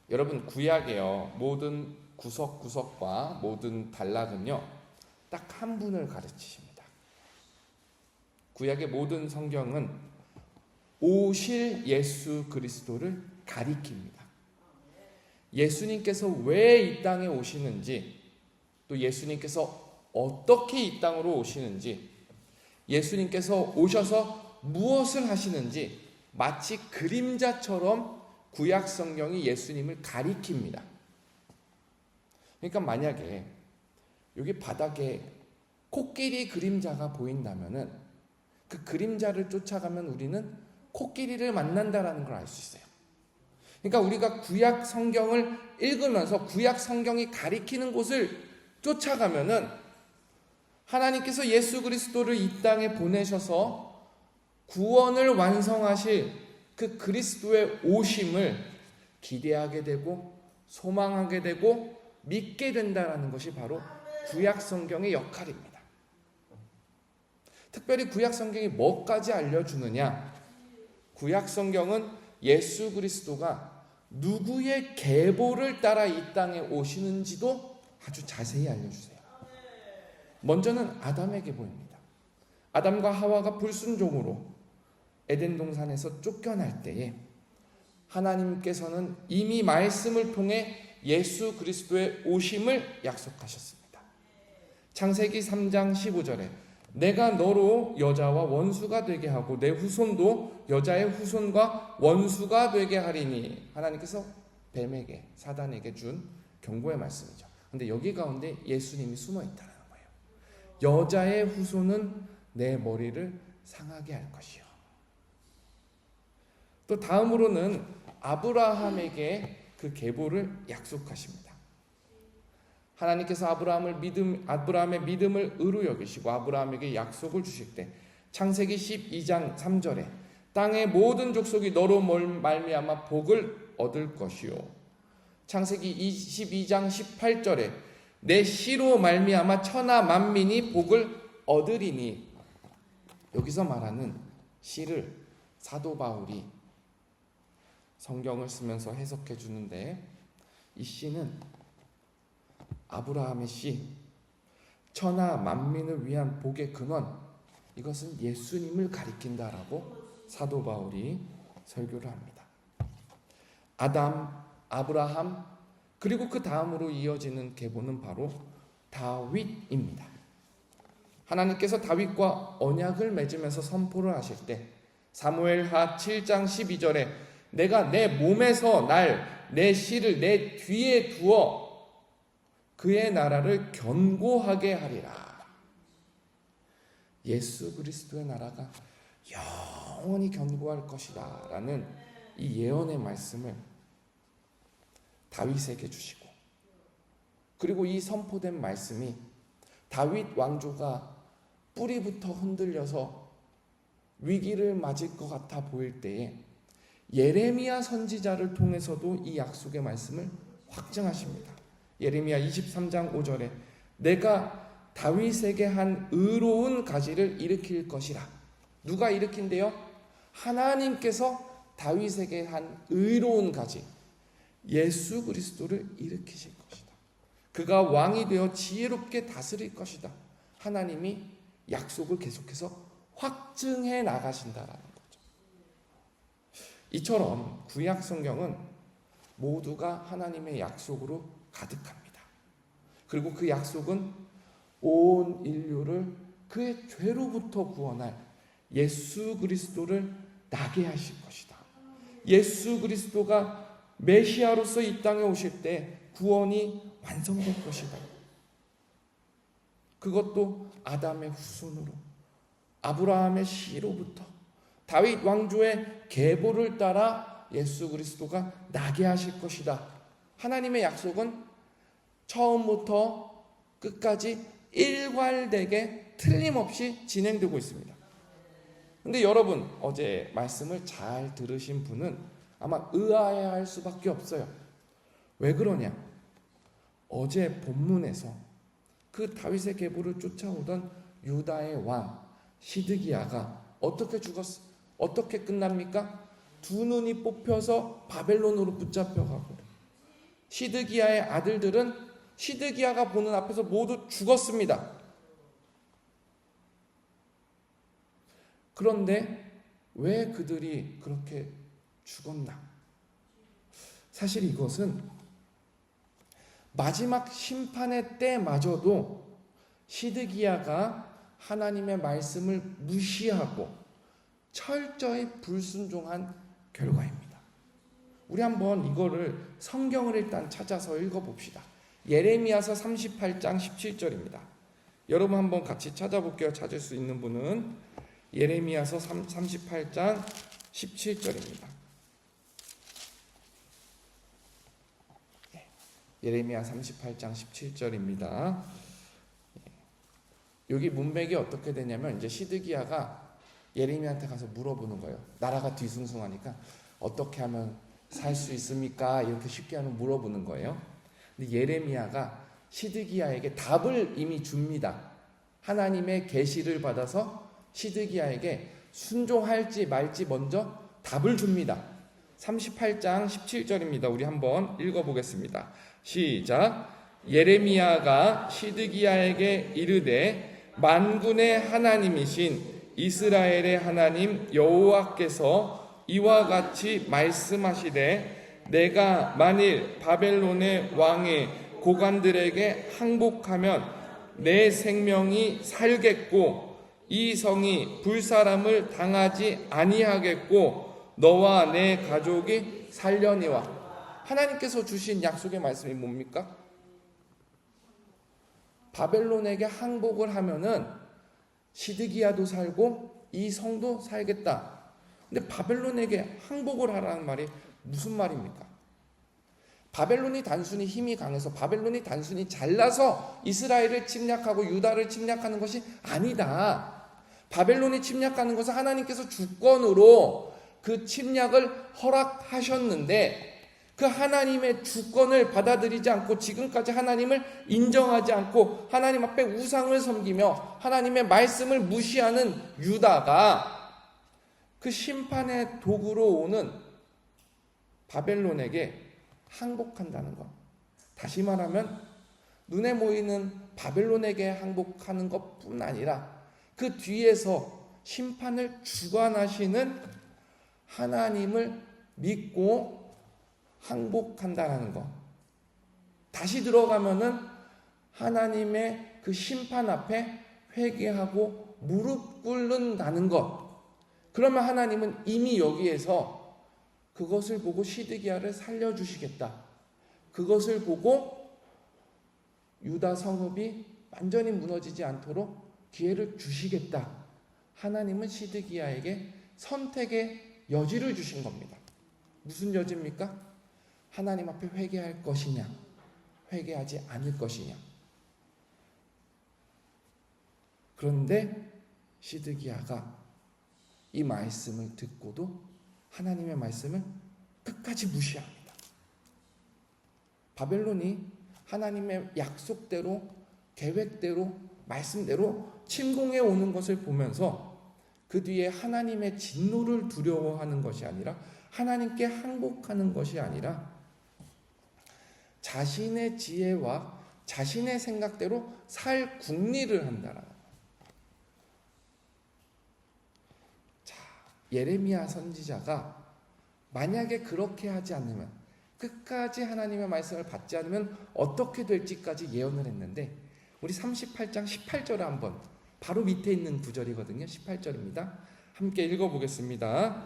여러분, 구약에요 모든 구석구석과 모든 단락은요 딱 한 분을 가르치십니다. 구약의 모든 성경은 오실 예수 그리스도를 가리킵니다. 예수님께서 왜 이 땅에 오시는지, 또 예수님께서 어떻게 이 땅으로 오시는지, 예수님께서 오셔서 무엇을 하시는지 마치 그림자처럼 구약 성경이 예수님을 가리킵니다. 그러니까 만약에 여기 바닥에 코끼리 그림자가 보인다면은 그 그림자를 쫓아가면 우리는 코끼리를 만난다라는 걸 알 수 있어요. 그러니까 우리가 구약 성경을 읽으면서 구약 성경이 가리키는 곳을 쫓아가면은 하나님께서 예수 그리스도를 이 땅에 보내셔서 구원을 완성하실 그 그리스도의 오심을 기대하게 되고 소망하게 되고 믿게 된다는 것이 바로 구약 성경의 역할입니다. 특별히 구약 성경이 뭐까지 알려주느냐? 구약 성경은 예수 그리스도가 누구의 계보를 따라 이 땅에 오시는지도 아주 자세히 알려주세요. 먼저는 아담의 계보입니다. 아담과 하와가 불순종으로 에덴 동산에서 쫓겨날 때에 하나님께서는 이미 말씀을 통해 예수 그리스도의 오심을 약속하셨습니다. 창세기 3장 15절에 내가 너로 여자와 원수가 되게 하고 내 후손도 여자의 후손과 원수가 되게 하리니, 하나님께서 뱀에게, 사단에게 준 경고의 말씀이죠. 그런데 여기 가운데 예수님이 숨어 있다는 거예요. 여자의 후손은 내 머리를 상하게 할 것이요. 또 다음으로는 아브라함에게 그 계보를 약속하십니다. 하나님께서 아브라함의 믿음을 의로 여기시고 아브라함에게 약속을 주실 때 창세기 12장 3절에 땅의 모든 족속이 너로 말미암아 복을 얻을 것이요. 창세기 22장 18절에 내 씨로 말미암아 천하 만민이 복을 얻으리니, 여기서 말하는 씨를 사도 바울이 성경을 쓰면서 해석해 주는데, 이 씨는 아브라함의 씨, 천하 만민을 위한 복의 근원, 이것은 예수님을 가리킨다라고 사도 바울이 설교를 합니다. 아담, 아브라함, 그리고 그 다음으로 이어지는 계보는 바로 다윗입니다. 하나님께서 다윗과 언약을 맺으면서 선포를 하실 때 사무엘하 7장 12절에 내가 내 몸에서 내 씨를 내 뒤에 두어 그의 나라를 견고하게 하리라. 예수 그리스도의 나라가 영원히 견고할 것이다 라는 이 예언의 말씀을 다윗에게 주시고, 그리고 이 선포된 말씀이 다윗 왕조가 뿌리부터 흔들려서 위기를 맞을 것 같아 보일 때에 예레미야 선지자를 통해서도 이 약속의 말씀을 확증하십니다. 예레미야 23장 5절에 내가 다윗에게 한 의로운 가지를 일으킬 것이라. 누가 일으킨대요? 하나님께서 다윗에게 한 의로운 가지, 예수 그리스도를 일으키실 것이다. 그가 왕이 되어 지혜롭게 다스릴 것이다. 하나님이 약속을 계속해서 확증해 나가신다라는 거죠. 이처럼 구약 성경은 모두가 하나님의 약속으로 가득합니다. 그리고 그 약속은 온 인류를 그의 죄로부터 구원할 예수 그리스도를 나게 하실 것이다. 예수 그리스도가 메시아로서 이 땅에 오실 때 구원이 완성될 것이다. 그것도 아담의 후손으로, 아브라함의 씨로부터 다윗 왕조의 계보를 따라 예수 그리스도가 나게 하실 것이다. 하나님의 약속은 처음부터 끝까지 일괄되게 틀림없이 진행되고 있습니다. 그런데 여러분, 어제 말씀을 잘 들으신 분은 아마 의아해할 수밖에 없어요. 왜 그러냐? 어제 본문에서 그 다윗의 계보를 쫓아오던 유다의 왕 시드기야가 어떻게 죽었어? 어떻게 끝납니까? 두 눈이 뽑혀서 바벨론으로 붙잡혀가고 시드기야의 아들들은 시드기야가 보는 앞에서 모두 죽었습니다. 그런데 왜 그들이 그렇게 죽었나? 사실 이것은 마지막 심판의 때마저도 시드기야가 하나님의 말씀을 무시하고 철저히 불순종한 결과입니다. 우리 한번 이거를 성경을 일단 찾아서 읽어봅시다. 예레미야서 38장 17절입니다. 여러분 한번 같이 찾아볼게요. 찾을 수 있는 분은 예레미야서 38장 17절입니다. 예레미야 38장 17절입니다. 여기 문맥이 어떻게 되냐면 이제 시드기야가 예레미야한테 가서 물어보는 거예요. 나라가 뒤숭숭하니까 어떻게 하면 살 수 있습니까? 이렇게 쉽게 하면 물어보는 거예요. 근데 예레미야가 시드기야에게 답을 이미 줍니다. 하나님의 계시를 받아서 시드기야에게 순종할지 말지 먼저 답을 줍니다. 38장 17절입니다. 우리 한번 읽어보겠습니다. 시작. 예레미야가 시드기야에게 이르되 만군의 하나님이신 이스라엘의 하나님 여호와께서 이와 같이 말씀하시되 내가 만일 바벨론의 왕의 고관들에게 항복하면 내 생명이 살겠고 이 성이 불사람을 당하지 아니하겠고 너와 내 가족이 살려니와. 하나님께서 주신 약속의 말씀이 뭡니까? 바벨론에게 항복을 하면은 시드기야도 살고 이 성도 살겠다. 근데 바벨론에게 항복을 하라는 말이 무슨 말입니까? 바벨론이 단순히 힘이 강해서 바벨론이 단순히 잘나서 이스라엘을 침략하고 유다를 침략하는 것이 아니다. 바벨론이 침략하는 것은 하나님께서 주권으로 그 침략을 허락하셨는데 그 하나님의 주권을 받아들이지 않고 지금까지 하나님을 인정하지 않고 하나님 앞에 우상을 섬기며 하나님의 말씀을 무시하는 유다가 그 심판의 도구로 오는 바벨론에게 항복한다는 것. 다시 말하면 눈에 보이는 바벨론에게 항복하는 것뿐 아니라 그 뒤에서 심판을 주관하시는 하나님을 믿고 항복한다는 것. 다시 들어가면은 하나님의 그 심판 앞에 회개하고 무릎 꿇는다는 것. 그러면 하나님은 이미 여기에서 그것을 보고 시드기야를 살려주시겠다. 그것을 보고 유다 성읍이 완전히 무너지지 않도록 기회를 주시겠다. 하나님은 시드기야에게 선택의 여지를 주신 겁니다. 무슨 여지입니까? 하나님 앞에 회개할 것이냐, 회개하지 않을 것이냐. 그런데 시드기야가 이 말씀을 듣고도 하나님의 말씀을 끝까지 무시합니다. 바벨론이 하나님의 약속대로, 계획대로, 말씀대로 침공해 오는 것을 보면서 그 뒤에 하나님의 진노를 두려워하는 것이 아니라 하나님께 항복하는 것이 아니라 자신의 지혜와 자신의 생각대로 살 궁리를 한다라는 거예요. 자, 예레미야 선지자가 만약에 그렇게 하지 않으면, 끝까지 하나님의 말씀을 받지 않으면 어떻게 될지까지 예언을 했는데, 우리 38장 18절에 한번, 바로 밑에 있는 구절이거든요. 18절입니다. 함께 읽어보겠습니다.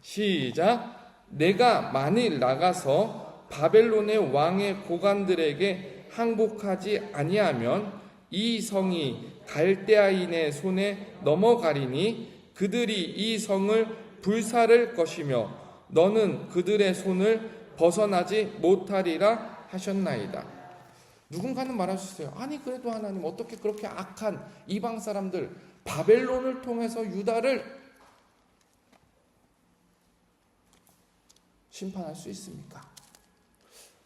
시작. 내가 만일 나가서 바벨론의 왕의 고관들에게 항복하지 아니하면 이 성이 갈대아인의 손에 넘어가리니 그들이 이 성을 불사를 것이며 너는 그들의 손을 벗어나지 못하리라 하셨나이다. 누군가는 말할 수 있어요. 아니 그래도 하나님 어떻게 그렇게 악한 이방 사람들 바벨론을 통해서 유다를 심판할 수 있습니까?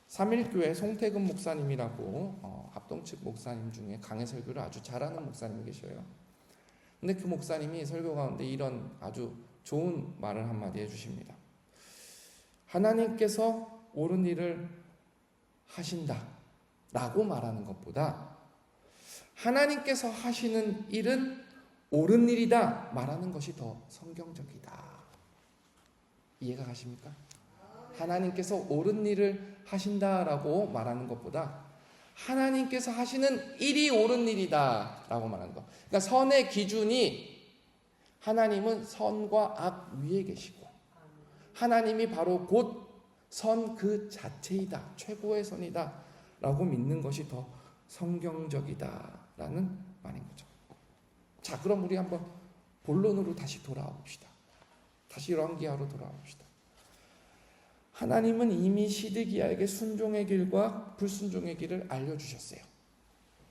삼일교회 송태근 목사님이라고 합동측 목사님 중에 강해 설교를 아주 잘하는 목사님이 계셔요. 근데 그 목사님이 설교 가운데 이런 아주 좋은 말을 한마디 해주십니다. 하나님께서 옳은 일을 하신다라고 말하는 것보다 하나님께서 하시는 일은 옳은 일이다 말하는 것이 더 성경적이다. 이해가 가십니까? 하나님께서 옳은 일을 하신다라고 말하는 것보다 하나님께서 하시는 일이 옳은 일이다 라고 말하는 것. 그러니까 선의 기준이 하나님은 선과 악 위에 계시고 하나님이 바로 곧 선 그 자체이다, 최고의 선이다 라고 믿는 것이 더 성경적이다 라는 말인 거죠. 자, 그럼 우리 한번 본론으로 다시 돌아와 봅시다. 다시 열왕기하로 돌아와 봅시다. 하나님은 이미 시드기야에게 순종의 길과 불순종의 길을 알려주셨어요.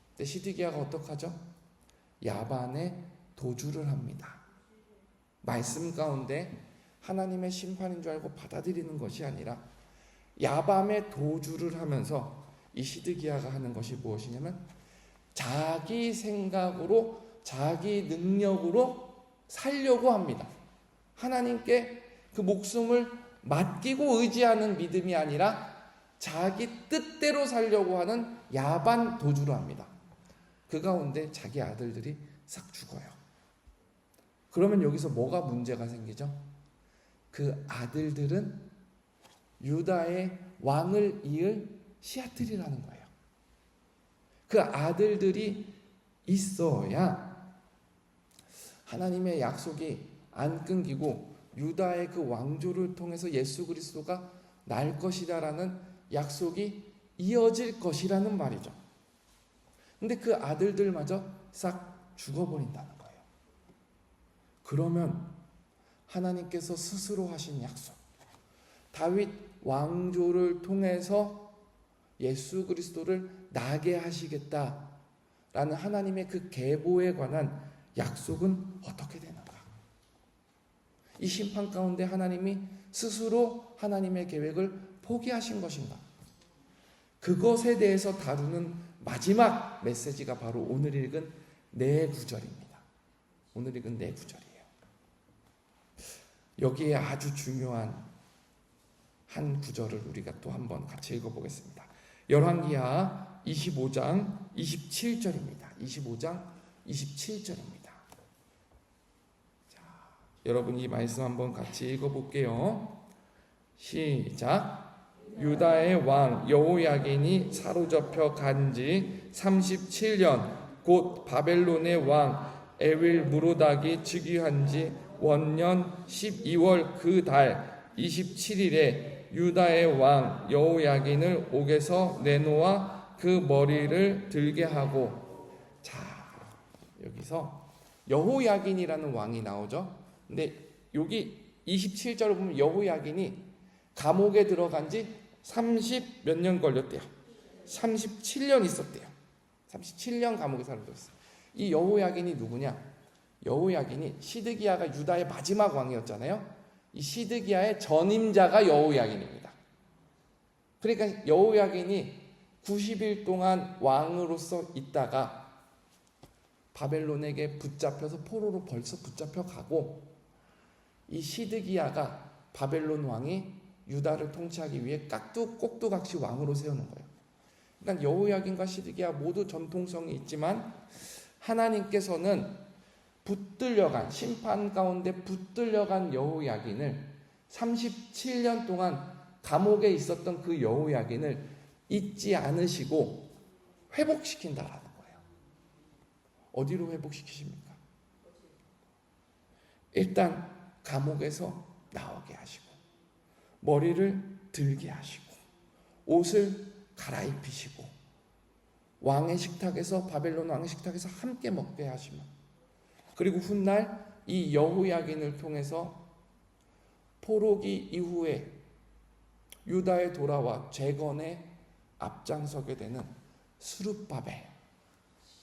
근데 시드기야가 어떡하죠? 야반에 도주를 합니다. 말씀 가운데 하나님의 심판인 줄 알고 받아들이는 것이 아니라 야밤에 도주를 하면서 이 시드기야가 하는 것이 무엇이냐면 자기 생각으로 자기 능력으로 살려고 합니다. 하나님께 그 목숨을 맡기고 의지하는 믿음이 아니라 자기 뜻대로 살려고 하는 야반 도주를 합니다. 그 가운데 자기 아들들이 싹 죽어요. 그러면 여기서 뭐가 문제가 생기죠? 그 아들들은 유다의 왕을 이을 씨앗들이라는 거예요. 그 아들들이 있어야 하나님의 약속이 안 끊기고 유다의 그 왕조를 통해서 예수 그리스도가 날 것이라는 약속이 이어질 것이라는 말이죠. 근데 그 아들들마저 싹 죽어버린다는 거예요. 그러면 하나님께서 스스로 하신 약속, 다윗 왕조를 통해서 예수 그리스도를 나게 하시겠다라는 하나님의 그 계보에 관한 약속은 어떻게 되는가? 이 심판 가운데 하나님이 스스로 하나님의 계획을 포기하신 것인가? 그것에 대해서 다루는 마지막 메시지가 바로 오늘 읽은 네 구절입니다. 오늘 읽은 네 구절이에요. 여기에 아주 중요한 한 구절을 우리가 또 한번 같이 읽어보겠습니다. 열왕기하 25장 27절입니다. 25장 27절입니다. 자, 여러분 이 말씀 한번 같이 읽어볼게요. 시작. 유다의 왕 여호야긴이 사로잡혀 간지 37년 곧 바벨론의 왕 에윌무로닥이 즉위한 지 원년 12월 그 달 27일에 유다의 왕 여호야긴을 옥에서 내놓아 그 머리를 들게 하고. 자, 여기서 여호야긴이라는 왕이 나오죠. 근데 여기 27절을 보면 여호야긴이 감옥에 들어간 지 30 몇 년 걸렸대요. 37년 있었대요. 37년 감옥에 살았어요. 이 여호야긴이 누구냐? 여호야긴이 시드기야가 유다의 마지막 왕이었잖아요. 이 시드기야의 전임자가 여호야긴입니다. 그러니까 여호야긴이 90일 동안 왕으로서 있다가 바벨론에게 붙잡혀서 포로로 벌써 붙잡혀 가고, 이 시드기야가 바벨론 왕이 유다를 통치하기 위해 꼭두각시 왕으로 세우는 거예요. 그러니까 여호야긴과 시드기야 모두 전통성이 있지만 하나님께서는 붙들려간, 심판 가운데 붙들려간 여호야긴을 37년 동안 감옥에 있었던 그 여호야긴을 잊지 않으시고 회복시킨다라는 거예요. 어디로 회복시키십니까? 일단 감옥에서 나오게 하시고 머리를 들게 하시고 옷을 갈아입히시고 왕의 식탁에서, 바벨론 왕의 식탁에서 함께 먹게 하시면, 그리고 훗날 이 여호야긴을 통해서 포로기 이후에 유다에 돌아와 재건에 앞장서게 되는 스룹바벨,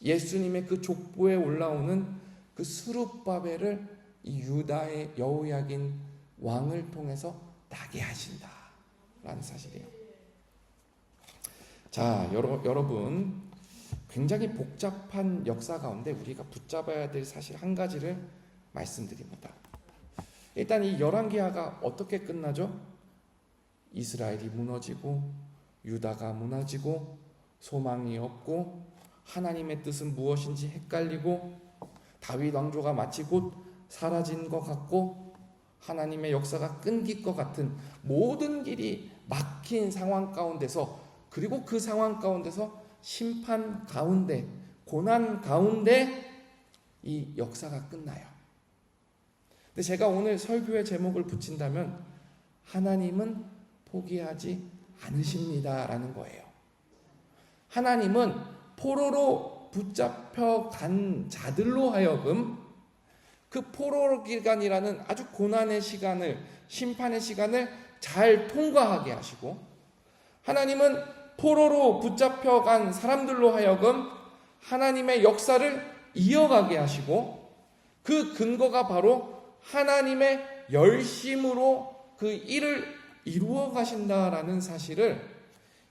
예수님의 그 족보에 올라오는 그 스룹바벨을 이 유다의 여호야긴 왕을 통해서 나게 하신다라는 사실이에요. 자, 여러분, 굉장히 복잡한 역사 가운데 우리가 붙잡아야 될 사실 한 가지를 말씀드립니다. 일단 이 열왕기하가 어떻게 끝나죠? 이스라엘이 무너지고 유다가 무너지고 소망이 없고 하나님의 뜻은 무엇인지 헷갈리고 다윗 왕조가 마치 곧 사라진 것 같고 하나님의 역사가 끊길 것 같은 모든 길이 막힌 상황 가운데서, 그리고 그 상황 가운데서 심판 가운데, 고난 가운데 이 역사가 끝나요. 근데 제가 오늘 설교의 제목을 붙인다면 하나님은 포기하지 않으십니다라는 거예요. 하나님은 포로로 붙잡혀 간 자들로 하여금 그 포로 기간이라는 아주 고난의 시간을, 심판의 시간을 잘 통과하게 하시고, 하나님은 포로로 붙잡혀 간 사람들로 하여금 하나님의 역사를 이어가게 하시고, 그 근거가 바로 하나님의 열심으로 그 일을 이루어 가신다라는 사실을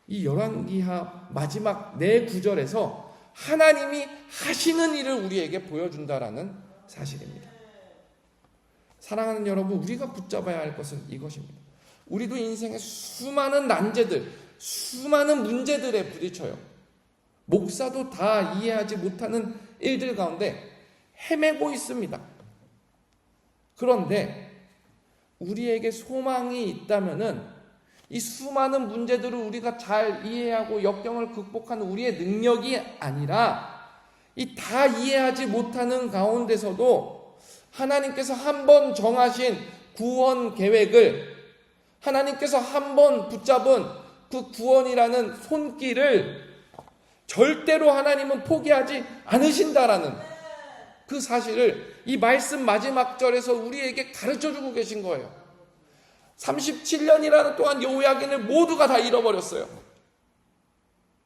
이 열왕기하 마지막 4구절에서 하나님이 하시는 일을 우리에게 보여준다라는 사실입니다. 사랑하는 여러분, 우리가 붙잡아야 할 것은 이것입니다. 우리도 인생의 수많은 난제들, 수많은 문제들에 부딪혀요. 목사도 다 이해하지 못하는 일들 가운데 헤매고 있습니다. 그런데 우리에게 소망이 있다면은 이 수많은 문제들을 우리가 잘 이해하고 역경을 극복하는 우리의 능력이 아니라, 이 다 이해하지 못하는 가운데서도 하나님께서 한 번 정하신 구원 계획을, 하나님께서 한 번 붙잡은 그 구원이라는 손길을 절대로 하나님은 포기하지 않으신다라는 그 사실을 이 말씀 마지막 절에서 우리에게 가르쳐주고 계신 거예요. 37년이라는 동안 여호야긴을 모두가 다 잃어버렸어요.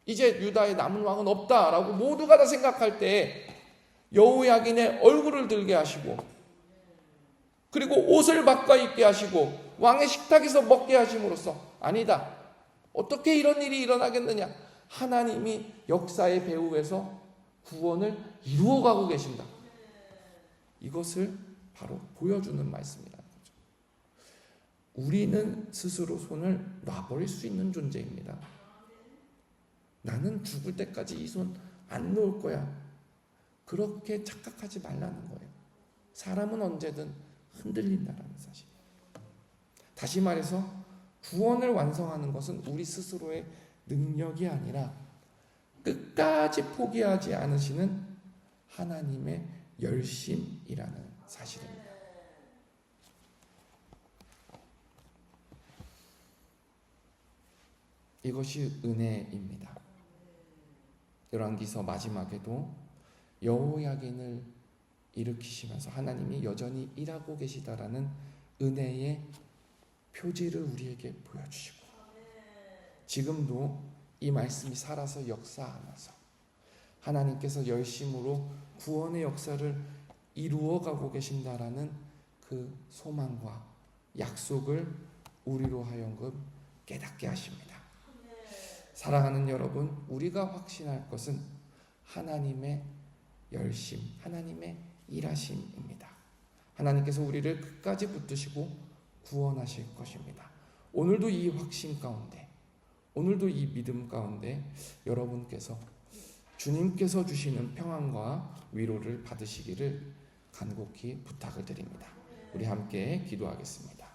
이제 유다에 남은 왕은 없다라고 모두가 다 생각할 때 여호야긴의 얼굴을 들게 하시고, 그리고 옷을 바꿔 입게 하시고 왕의 식탁에서 먹게 하심으로써, 아니다, 어떻게 이런 일이 일어나겠느냐, 하나님이 역사의 배후에서 구원을 이루어가고 계신다, 이것을 바로 보여주는 말씀이라는 거죠. 우리는 스스로 손을 놔버릴 수 있는 존재입니다. 나는 죽을 때까지 이 손 안 놓을 거야, 그렇게 착각하지 말라는 거예요. 사람은 언제든 흔들린다라는 사실. 다시 말해서 구원을 완성하는 것은 우리 스스로의 능력이 아니라 끝까지 포기하지 않으시는 하나님의 열심이라는 사실입니다. 이것이 은혜입니다. 열왕기서 마지막에도 여호야긴을 일으키시면서 하나님이 여전히 일하고 계시다라는 은혜의 표지를 우리에게 보여주시고, 지금도 이 말씀이 살아서 역사하면서 하나님께서 열심으로 구원의 역사를 이루어가고 계신다라는 그 소망과 약속을 우리로 하여금 깨닫게 하십니다. 사랑하는 여러분, 우리가 확신할 것은 하나님의 열심, 하나님의 일하심입니다. 하나님께서 우리를 끝까지 붙드시고 구원하실 것입니다. 오늘도 이 확신 가운데, 오늘도 이 믿음 가운데 여러분께서 주님께서 주시는 평안과 위로를 받으시기를 간곡히 부탁을 드립니다. 우리 함께 기도하겠습니다.